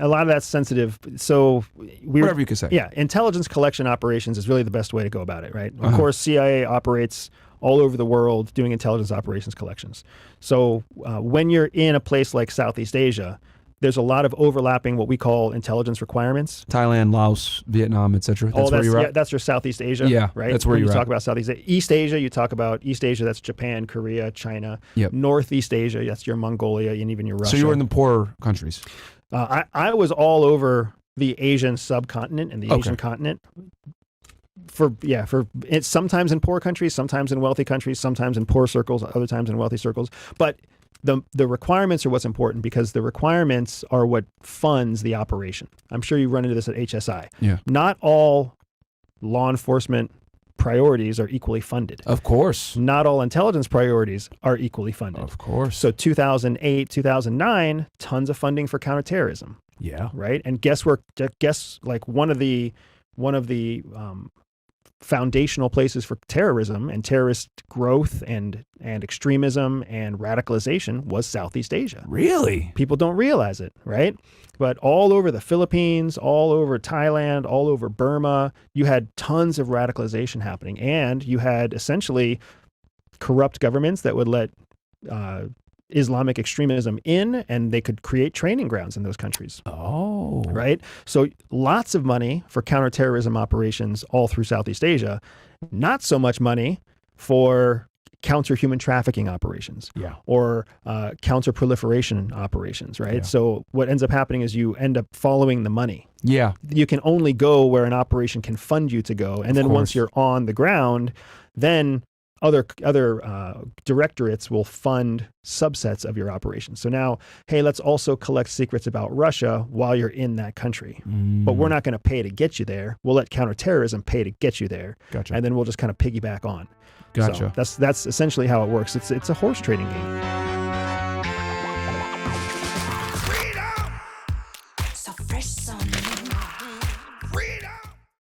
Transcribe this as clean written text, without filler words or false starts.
a lot of that's sensitive. So whatever you could say. Yeah, intelligence collection operations is really the best way to go about it, right? Of course, CIA operates all over the world doing intelligence operations collections. So when you're in a place like Southeast Asia, there's a lot of overlapping what we call intelligence requirements. Thailand, Laos, Vietnam, etc. That's where you're at? Yeah, that's your Southeast Asia, yeah, right? That's where when you're you at. talk about Southeast Asia. East Asia, you talk about East Asia, that's Japan, Korea, China. Yep. Northeast Asia, that's your Mongolia and even your Russia. So you were in the poorer countries. I was all over the Asian subcontinent and the Asian continent. It's sometimes in poor countries, sometimes in wealthy countries, sometimes in poor circles, other times in wealthy circles. But the requirements are what's important, because the requirements are what funds the operation. I'm sure you run into this at HSI. Yeah. Not all law enforcement priorities are equally funded. Of course. Not all intelligence priorities are equally funded. Of course. So 2008, 2009, tons of funding for counterterrorism. Yeah. Right. And guess like one of the foundational places for terrorism and terrorist growth and extremism and radicalization was Southeast Asia. Really? People don't realize it, right? But all over the Philippines, all over Thailand, all over Burma, you had tons of radicalization happening, and you had essentially corrupt governments that would let Islamic extremism in, and they could create training grounds in those countries. Oh. Right? So lots of money for counterterrorism operations all through Southeast Asia, not so much money for counter-human trafficking operations or counter-proliferation operations, right? Yeah. So what ends up happening is you end up following the money. Yeah. You can only go where an operation can fund you to go. And then once you're on the ground, then other directorates will fund subsets of your operation. So now, hey, let's also collect secrets about Russia while you're in that country. But we're not going to pay to get you there. We'll let counterterrorism pay to get you there. Gotcha. And then we'll just kind of piggyback on. Gotcha. So that's essentially how it works. It's a horse trading game. So fresh, so new.